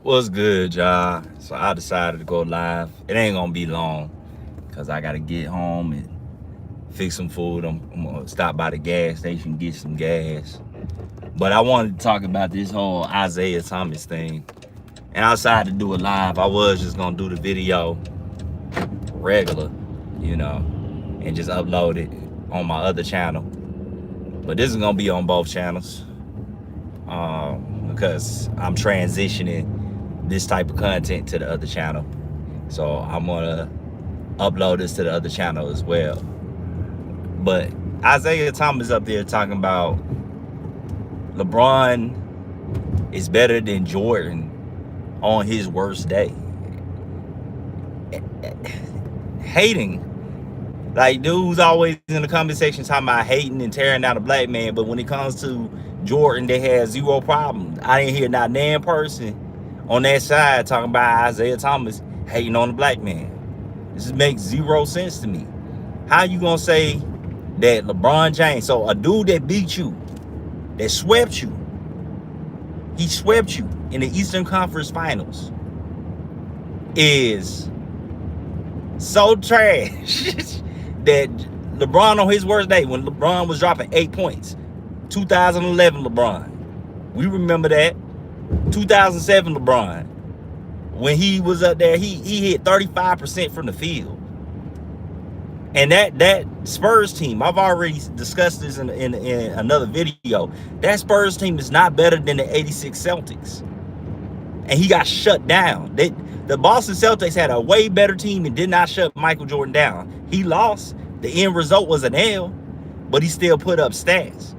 What's good, y'all? So I decided to go live. It ain't gonna be long because I gotta get home and fix some food. I'm gonna stop by the gas station, get some gas. But I wanted to talk about this whole Isaiah Thomas thing. And I decided to do it live. I was just gonna do the video regular, you know, and just upload it on my other channel. But this is gonna be on both channels. Because I'm transitioning this type of content to the other channel. So I'm gonna upload this to the other channel as well. But Isaiah Thomas up there talking about LeBron is better than Jordan on his worst day. Hating. Like, dudes always in the comment section talking about hating and tearing down a black man, but when it comes to Jordan, they had zero problems. I didn't hear not one person on that side talking about Isaiah Thomas hating on the black man. This makes zero sense to me. How you gonna say that LeBron James, so a dude that beat you, that swept you, he swept you in the Eastern Conference Finals, is so trash that LeBron on his worst day, when LeBron was dropping 8 points, 2011 LeBron, we remember that. 2007 LeBron, when he was up there, he hit 35% from the field. And that Spurs team, I've already discussed this in another video. That Spurs team is not better than the 86 Celtics. And he got shut down. The Boston Celtics had a way better team and did not shut Michael Jordan down. He lost. The end result was an L, but he still put up stats.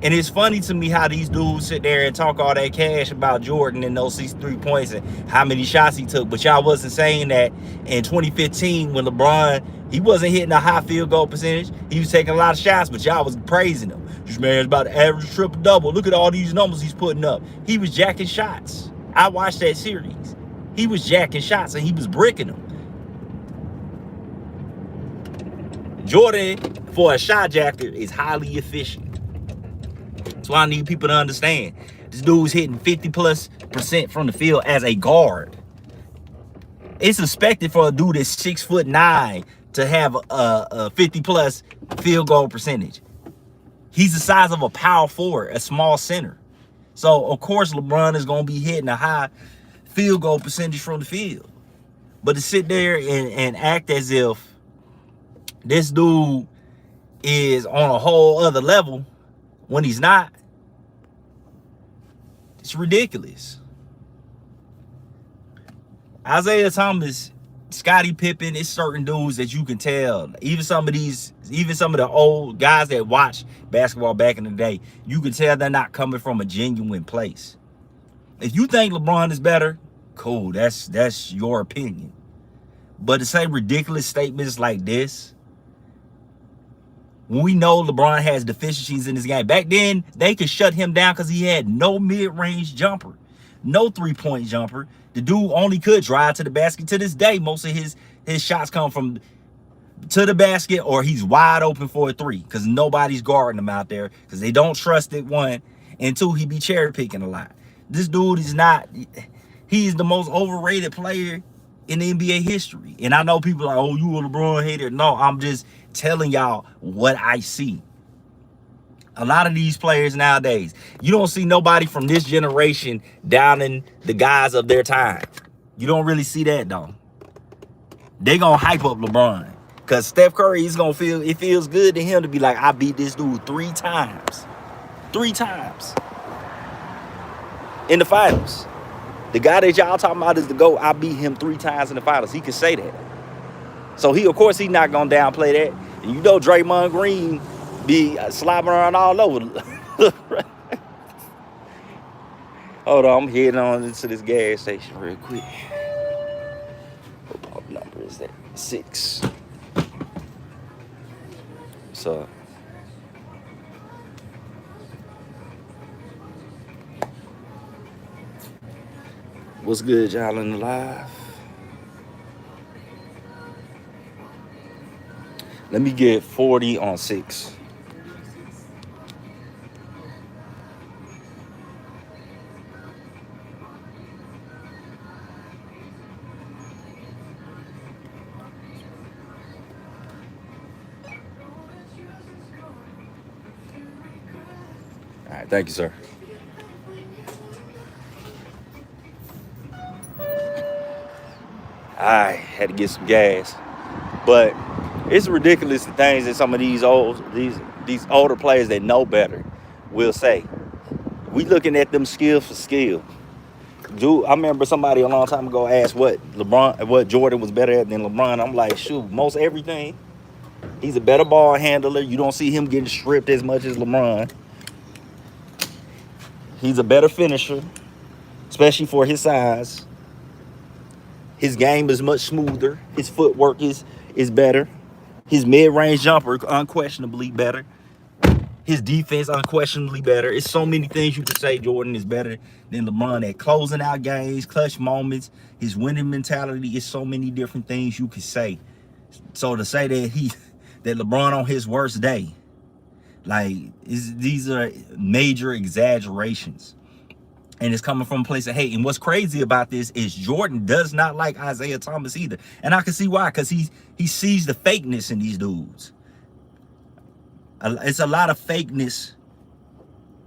And it's funny to me how these dudes sit there and talk all that cash about Jordan and those 3 points and how many shots he took. But y'all wasn't saying that in 2015 when LeBron, he wasn't hitting a high field goal percentage. He was taking a lot of shots, but y'all was praising him. This man's about to average triple-double. Look at all these numbers he's putting up. He was jacking shots. I watched that series. He was jacking shots and he was bricking them. Jordan, for a shot jacker, is highly efficient. That's why I need people to understand. This dude's hitting 50+% from the field as a guard. It's expected for a dude that's 6'9" to have a 50+ field goal percentage. He's the size of a power forward, a small center. So of course LeBron is gonna be hitting a high field goal percentage from the field. But to sit there and act as if this dude is on a whole other level when he's not, it's ridiculous. Isaiah Thomas, Scottie Pippen, it's certain dudes that you can tell. Even some of the old guys that watch basketball back in the day, you can tell they're not coming from a genuine place. If you think LeBron is better, cool, that's your opinion. But to say ridiculous statements like this, when we know LeBron has deficiencies in his game. Back then, they could shut him down because he had no mid-range jumper, no three-point jumper. The dude only could drive to the basket. To this day, most of his shots come from to the basket or he's wide open for a three because nobody's guarding him out there because they don't trust it, one. And two, he be cherry picking a lot. This dude is not, he is the most overrated player in the NBA history. And I know people are like, oh, you a LeBron hater. No, I'm just telling y'all what I see. A lot of these players nowadays, you don't see nobody from this generation downing the guys of their time. You don't really see that, though. They gonna hype up LeBron because Steph Curry is gonna feel, it feels good to him to be like, I beat this dude 3 times. 3 times in the finals. The guy that y'all talking about is the GOAT. I beat him 3 times in the finals. He can say that. So he, of course, he's not gonna downplay that. And you know Draymond Green be slobbering around all over. Hold on, I'm heading on into this gas station real quick. What number is that? 6. So what's good, y'all in the live? Let me get 40 on 6. right, thank you, sir. I had to get some gas, but it's ridiculous the things that some of these older players that know better will say. We looking at them skill for skill. Dude, I remember somebody a long time ago asked what Jordan was better at than LeBron. I'm like, shoot, most everything. He's a better ball handler. You don't see him getting stripped as much as LeBron. He's a better finisher, especially for his size. His game is much smoother. His footwork is better. His mid-range jumper unquestionably better. His defense unquestionably better. It's so many things you could say Jordan is better than LeBron at closing out games, clutch moments, his winning mentality. It's so many different things you could say. So to say that LeBron on his worst day, like these are major exaggerations. And it's coming from a place of hate. And what's crazy about this is Jordan does not like Isaiah Thomas either. And I can see why, because he sees the fakeness in these dudes. It's a lot of fakeness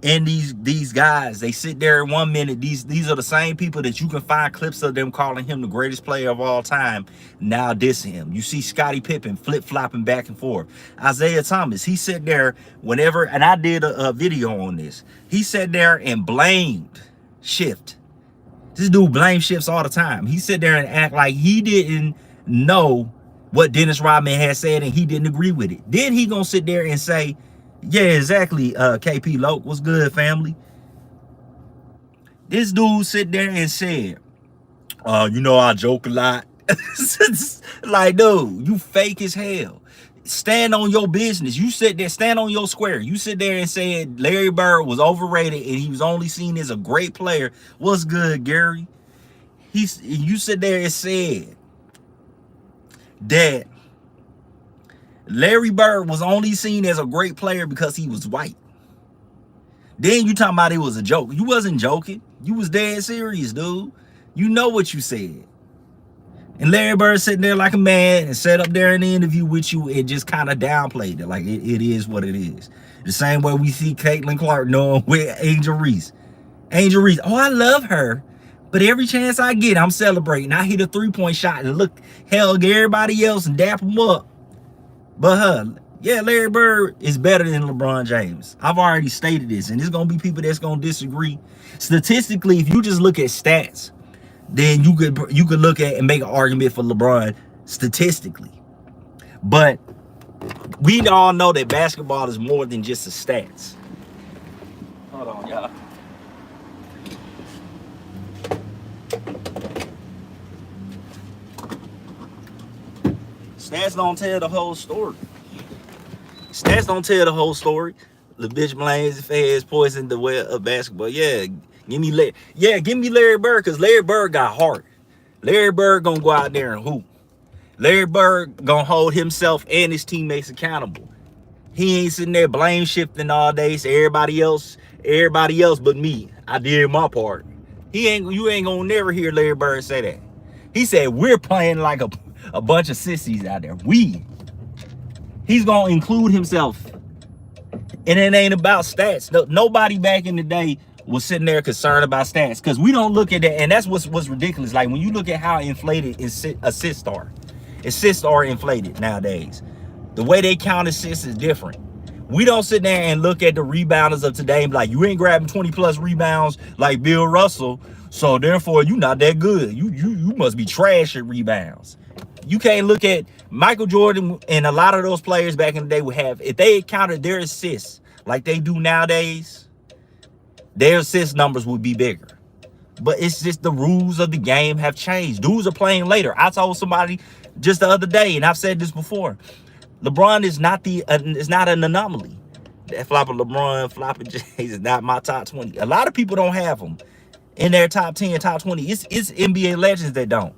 in these guys. They sit there in 1 minute. These are the same people that you can find clips of them calling him the greatest player of all time, now dissing him. You see Scottie Pippen flip-flopping back and forth. Isaiah Thomas, he sat there whenever, and I did a video on this. He sat there and blamed Shift. This dude blames Shifts all the time. He sit there and act like he didn't know what Dennis Rodman had said and he didn't agree with it. Then he gonna sit there and say, yeah, exactly, KP Loke, what's good, family? This dude sit there and said, you know, I joke a lot. Like, dude, you fake as hell. Stand on your business. You sit there, stand on your square. You sit there and said Larry Bird was overrated and he was only seen as a great player. What's good, Gary? You sit there and said that Larry Bird was only seen as a great player because he was white. Then you talking about it was a joke. You wasn't joking. You was dead serious, dude. You know what you said. And Larry Bird sitting there like a man and sat up there in the interview with you and just kind of downplayed it. Like it is what it is. The same way we see Caitlin Clark knowing with Angel Reese. Angel Reese, oh, I love her. But every chance I get, I'm celebrating. I hit a three-point shot and look, hug everybody else and dap them up. But yeah, Larry Bird is better than LeBron James. I've already stated this, and there's going to be people that's going to disagree. Statistically, if you just look at stats, then you could look at and make an argument for LeBron statistically. But we all know that basketball is more than just the stats. Hold on, y'all. Stats don't tell the whole story. Stats don't tell the whole story. The bitch blames fans poisoned the well of basketball. Yeah, give me Larry Bird, because Larry Bird got heart. Larry Bird gonna go out there and hoop. Larry Bird gonna hold himself and his teammates accountable. He ain't sitting there blame shifting all day. So everybody else but me. I did my part. You ain't gonna never hear Larry Bird say that. He said we're playing like a bunch of sissies out there. He's gonna include himself. And it ain't about stats. Nobody back in the day was sitting there concerned about stats, because we don't look at that. And that's what's ridiculous. Like when you look at how inflated assists are inflated nowadays. The way they count assists is different. We don't sit there and look at the rebounders of today and be like, you ain't grabbing 20 plus rebounds like Bill Russell, so therefore you not that good. You must be trash at rebounds. You can't look at Michael Jordan and a lot of those players back in the day would have, if they counted their assists like they do nowadays, their assist numbers would be bigger. But it's just the rules of the game have changed. Dudes are playing later. I told somebody just the other day, and I've said this before, LeBron is not an anomaly. That flopping LeBron, flopping James is not my top 20. A lot of people don't have them in their top 10, top 20. It's NBA legends that don't.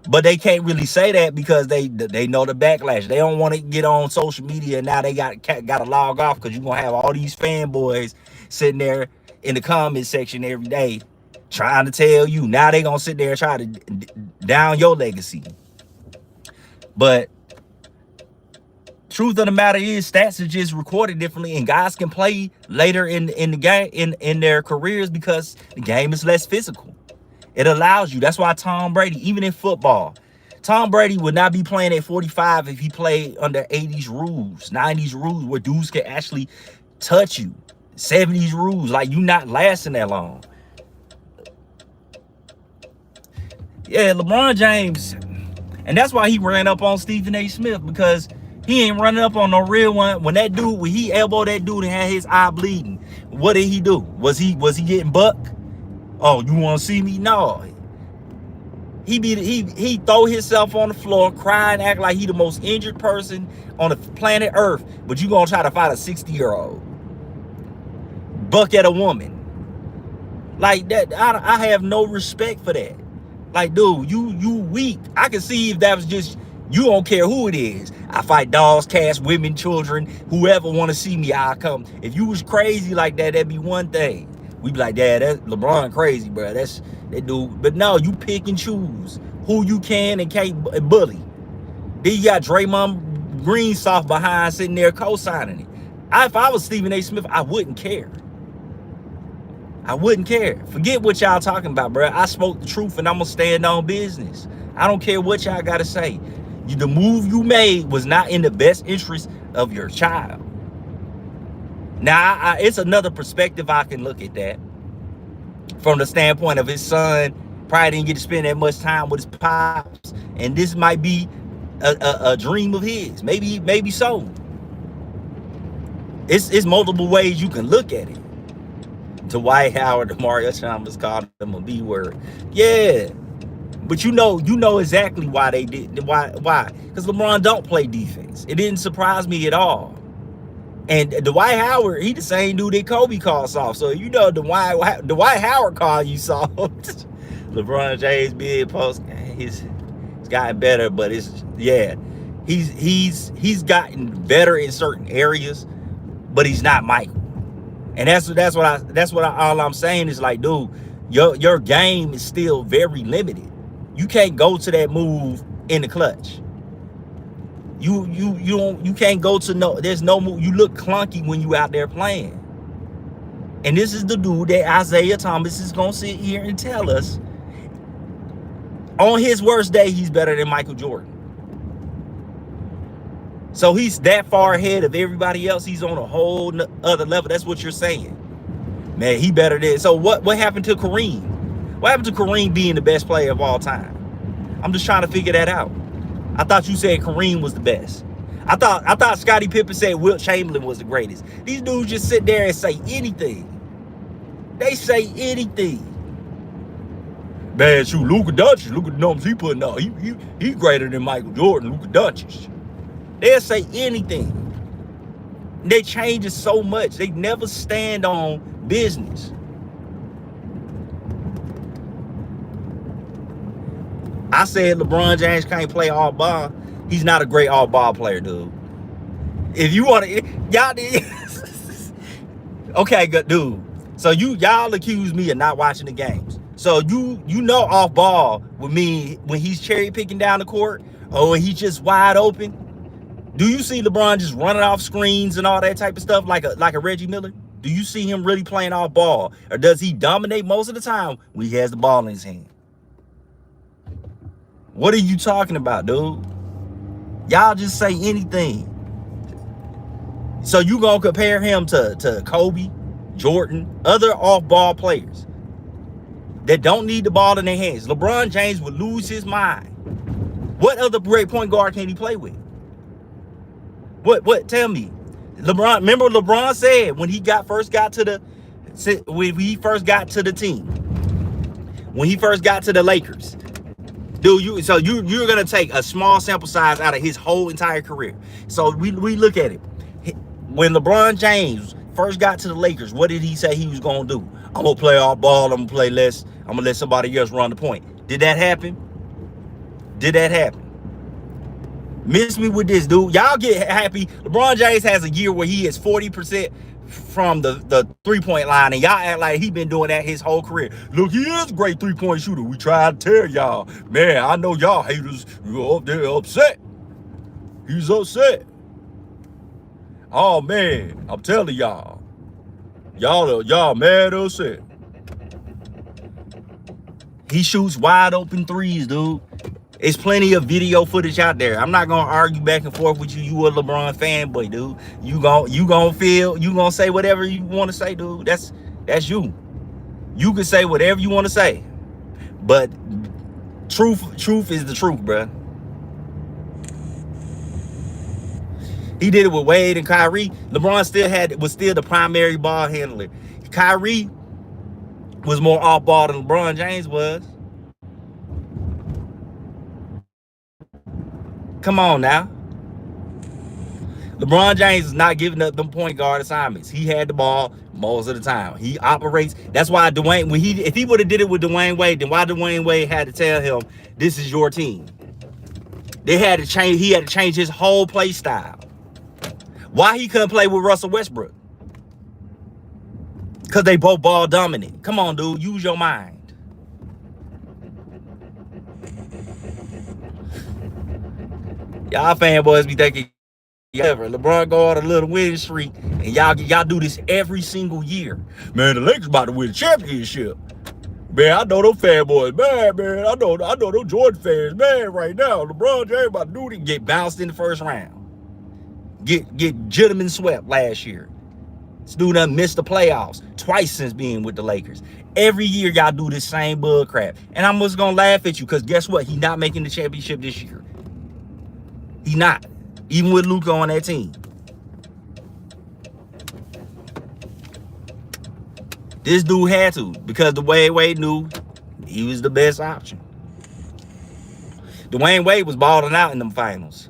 But they can't really say that because they know the backlash. They don't want to get on social media, and now they got to log off, because you're going to have all these fanboys sitting there in the comment section every day trying to tell you. Now they going to sit there and try to down your legacy. But Truth of the matter is, stats are just recorded differently, and guys can play later in the game in their careers because the game is less physical. It allows you. That's why Tom Brady, even in football, Tom Brady would not be playing at 45 if he played under 80s rules, 90s rules, where dudes can actually touch you. 70s rules, like you not lasting that long. Yeah, LeBron James, and that's why he ran up on Stephen A. Smith, because he ain't running up on no real one. When he elbowed that dude and had his eye bleeding, what did he do? Was he getting bucked? Oh, you want to see me? No. He throw himself on the floor, crying, act like he the most injured person on the planet Earth. But you gonna try to fight a 60-year-old, buck at a woman like that? I have no respect for that. Like, dude, you weak. I can see if that was just you. Don't care who it is. I fight dogs, cats, women, children, whoever want to see me, I'll come. If you was crazy like that, that'd be one thing. We'd be like, Dad, that's LeBron crazy, bro. That's that dude. But no, you pick and choose who you can and can't bully. Then you got Draymond Green soft behind sitting there co-signing it. If I was Stephen A. Smith, I wouldn't care. I wouldn't care. Forget what y'all talking about, bro. I spoke the truth and I'm going to stand on business. I don't care what y'all got to say. The move you made was not in the best interest of your child. Now, it's another perspective I can look at that. From the standpoint of his son, probably didn't get to spend that much time with his pops. And this might be a dream of his. Maybe so. It's multiple ways you can look at it. Dwight Howard, Mario Chalmers called him a B word. Yeah. But you know exactly why they did. Why? Because LeBron don't play defense. It didn't surprise me at all. And Dwight Howard, he the same dude that Kobe called soft. So you know Dwight Howard called you soft. LeBron James big post. He's gotten better, but it's he's gotten better in certain areas, but he's not Michael. And that's what all I'm saying is, like, dude, your game is still very limited. You can't go to that move in the clutch. You can't go to there's no move. You look clunky when you out there playing. And this is the dude that Isaiah Thomas is gonna sit here and tell us on his worst day he's better than Michael Jordan. So he's that far ahead of everybody else. He's on a whole other level. That's what you're saying. Man, he better than. So what happened to Kareem? What happened to Kareem being the best player of all time? I'm just trying to figure that out. I thought you said Kareem was the best. I thought Scottie Pippen said Wilt Chamberlain was the greatest. These dudes just sit there and say anything. They say anything. Man, shoot, Luka Doncic, look at the numbers he putting out. He greater than Michael Jordan, Luka Doncic. They'll say anything. They change it so much. They never stand on business. I said LeBron James can't play all ball. He's not a great all ball player, dude. If you want to, y'all, okay, good dude. So y'all accuse me of not watching the games. So you know off ball with me when he's cherry picking down the court or when he's just wide open. Do you see LeBron just running off screens and all that type of stuff like a Reggie Miller? Do you see him really playing off ball, or does he dominate most of the time when he has the ball in his hand? What are you talking about, dude? Y'all just say anything. So you gonna compare him to Kobe, Jordan, other off-ball players that don't need the ball in their hands? LeBron James would lose his mind. What other great point guard can he play with? What? Tell me. Remember LeBron said when he first got to the team, when he first got to the Lakers, dude, you're gonna take a small sample size out of his whole entire career. So we look at it. When LeBron James first got to the Lakers, what did he say he was gonna do? I'm gonna play off ball, I'm gonna play less, I'm gonna let somebody else run the point. Did that happen? Did that happen? Miss me with this, dude. Y'all get happy. LeBron James has a year where he is 40% from the three-point line, and y'all act like he been doing that his whole career. Look, he is a great three-point shooter. We tried to tell y'all. Man, I know y'all haters, you're up there upset. He's upset. Oh man, I'm telling y'all. Y'all mad or shit. He shoots wide open threes, dude. It's plenty of video footage out there. I'm not gonna argue back and forth with you. You a LeBron fanboy, dude. You gonna say whatever you want to say, dude. That's you. You can say whatever you want to say, but truth is the truth, bruh. He did it with Wade and Kyrie. LeBron was still the primary ball handler. Kyrie was more off ball than LeBron James was. Come on now. LeBron James is not giving up them point guard assignments. He had the ball most of the time. He operates. That's why Dwayne, if he would have did it with Dwayne Wade, then why Dwayne Wade had to tell him this is your team? He had to change his whole play style. Why he couldn't play with Russell Westbrook? Because they both ball dominant. Come on, dude. Use your mind. Y'all fanboys be thinking, LeBron go on a little winning streak, and y'all do this every single year. Man, the Lakers about to win the championship. Man, I know them fanboys, man. I know them Jordan fans, man, right now. LeBron James about to do it. Get bounced in the first round. Get gentlemen swept last year. This dude done missed the playoffs twice since being with the Lakers. Every year y'all do this same bug crap. And I'm just gonna laugh at you, because guess what? He not making the championship this year. He not. Even with Luka on that team. This dude had to, because Dwayne Wade knew he was the best option. Dwayne Wade was balling out in them finals.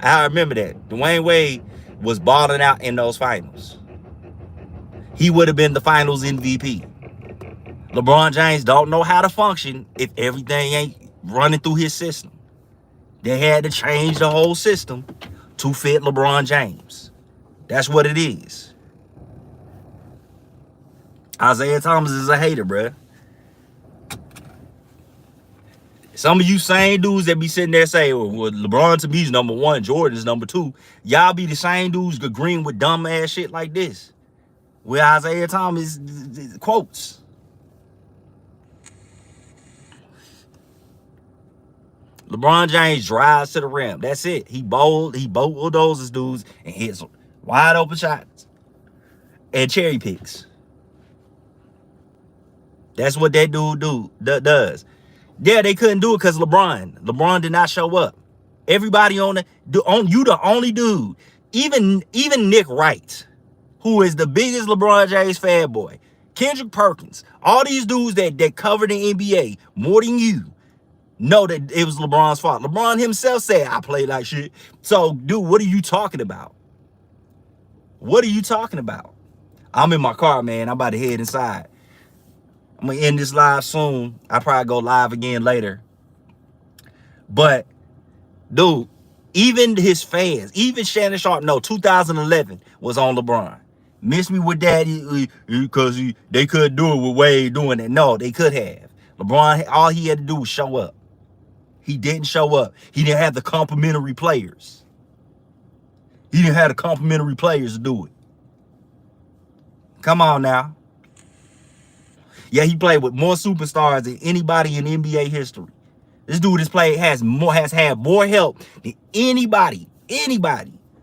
I remember that. Dwayne Wade was balling out in those finals. He would have been the finals MVP. LeBron James don't know how to function if everything ain't running through his system. They had to change the whole system to fit LeBron James. That's what it is. Isaiah Thomas is a hater, bruh. Some of you same dudes that be sitting there saying, well, LeBron to me is number one, Jordan is number two. Y'all be the same dudes agreeing with dumb ass shit like this. Where Isaiah Thomas quotes. LeBron James drives to the rim. That's it. He bulldozes dudes and hits wide open shots and cherry picks. That's what that dude does. Yeah, they couldn't do it because LeBron did not show up. Everybody you the only dude. Even Nick Wright, who is the biggest LeBron James fanboy, Kendrick Perkins, all these dudes that cover the NBA more than you, know that it was LeBron's fault. LeBron himself said, I played like shit. So, dude, what are you talking about? What are you talking about? I'm in my car, man. I'm about to head inside. I'm going to end this live soon. I'll probably go live again later. But, dude, even his fans, even Shannon Sharp, 2011 was on LeBron. Miss me with that because they couldn't do it with Wade doing it. No, they could have. LeBron, all he had to do was show up. He didn't show up. He didn't have the complimentary players. He didn't have the complimentary players to do it. Come on now. Yeah, he played with more superstars than anybody in NBA history. This dude has had more help than anybody,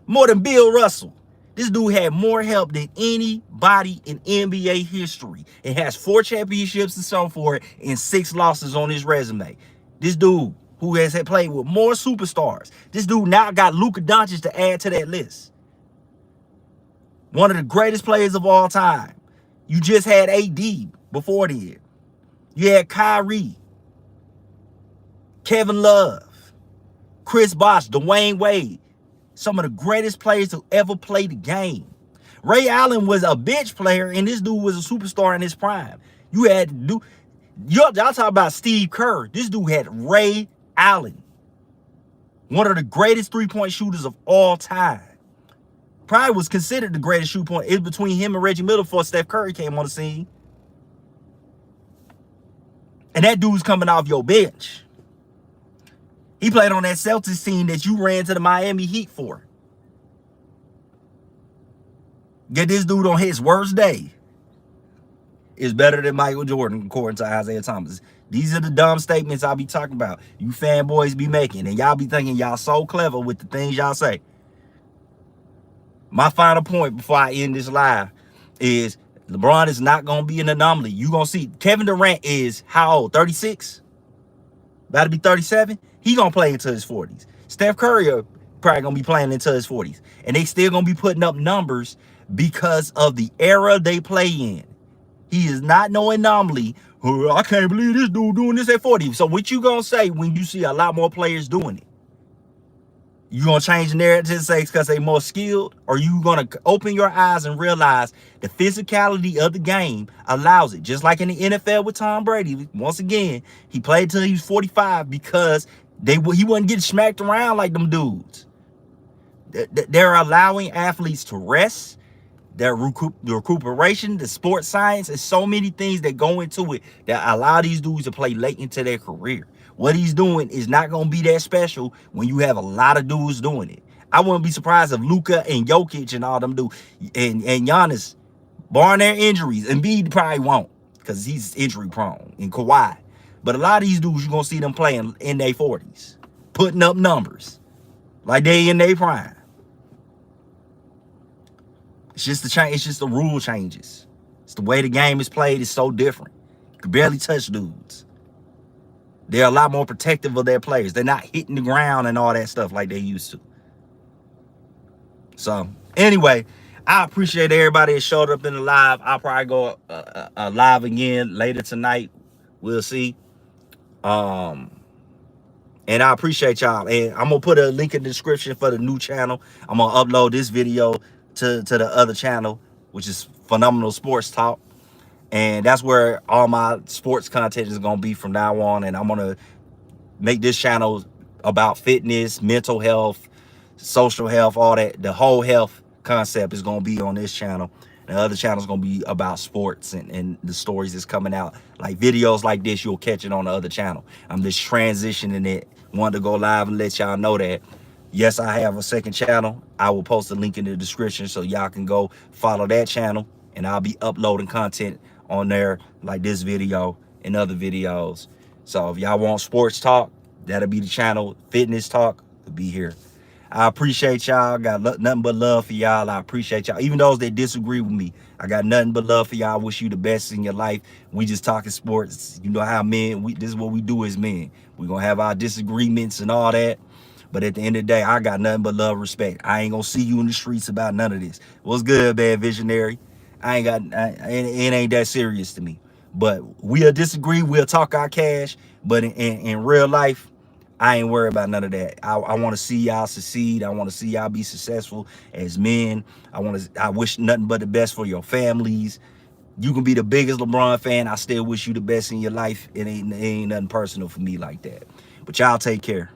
more than Bill Russell. This dude had more help than anybody in NBA history. It has 4 championships to show for it and 6 losses on his resume. This dude who has played with more superstars. This dude now got Luka Doncic to add to that list. One of the greatest players of all time. You just had AD before then. You had Kyrie, Kevin Love, Chris Bosh, Dwayne Wade. Some of the greatest players to ever play the game. Ray Allen was a bench player, and this dude was a superstar in his prime. You had to do... Y'all talk about Steve Kerr. This dude had Ray Allen. One of the greatest three-point shooters of all time. Probably was considered the greatest shoot point. It's between him and Reggie Miller before Steph Curry came on the scene. And that dude's coming off your bench. He played on that Celtics team that you ran to the Miami Heat for. Get this dude on his worst day is better than Michael Jordan, according to Isaiah Thomas. These are the dumb statements I be talking about. You fanboys be making, and y'all be thinking y'all so clever with the things y'all say. My final point before I end this live is LeBron is not going to be an anomaly. You going to see Kevin Durant is how old? 36? About to be 37? He going to play into his 40s. Steph Curry probably going to be playing into his 40s. And they still going to be putting up numbers because of the era they play in. He is not no anomaly. Oh, I can't believe this dude doing this at 40. So what you going to say when you see a lot more players doing it? You gonna change the narrative and say because they more skilled, or you gonna open your eyes and realize the physicality of the game allows it? Just like in the NFL with Tom Brady, once again, he played till he was 45 because he wasn't getting smacked around like them dudes. They're allowing athletes to rest, their recuperation, the sports science, and so many things that go into it that allow these dudes to play late into their career. What he's doing is not going to be that special when you have a lot of dudes doing it. I wouldn't be surprised if Luka and Jokic and all them do, and Giannis, barring their injuries, Embiid probably won't because he's injury prone, and Kawhi. But a lot of these dudes, you're going to see them playing in their 40s, putting up numbers like they in their prime. It's just the change. It's just the rule changes. It's the way the game is played is so different. You can barely touch dudes. They're a lot more protective of their players. They're not hitting the ground and all that stuff like they used to. So anyway, I appreciate everybody that showed up in the live. I'll probably go live again later tonight. We'll see. And I appreciate y'all. And I'm gonna put a link in the description for the new channel. I'm gonna upload this video to the other channel, which is Phenomenal Sports Talk. And that's where all my sports content is going to be from now on. And I'm going to make this channel about fitness, mental health, social health, all that. The whole health concept is going to be on this channel. And the other channel is going to be about sports and the stories that's coming out. Like videos like this, you'll catch it on the other channel. I'm just transitioning it. Wanted to go live and let y'all know that. Yes, I have a second channel. I will post a link in the description so y'all can go follow that channel. And I'll be uploading content on there like this video and other videos. So if y'all want sports talk, that'll be the channel. Fitness talk will be here. I appreciate y'all. Got nothing but love for y'all. I appreciate y'all. Even those that disagree with me, I got nothing but love for y'all. I wish you the best in your life. We just talking sports. You know how men, this is what we do as men. We're going to have our disagreements and all that. But at the end of the day, I got nothing but love, respect. I ain't going to see you in the streets about none of this. What's good, bad visionary? It ain't that serious to me. But we'll disagree. We'll talk our cash. But in real life, I ain't worried about none of that. I want to see y'all succeed. I want to see y'all be successful as men. I wish nothing but the best for your families. You can be the biggest LeBron fan. I still wish you the best in your life. It ain't nothing personal for me like that. But y'all take care.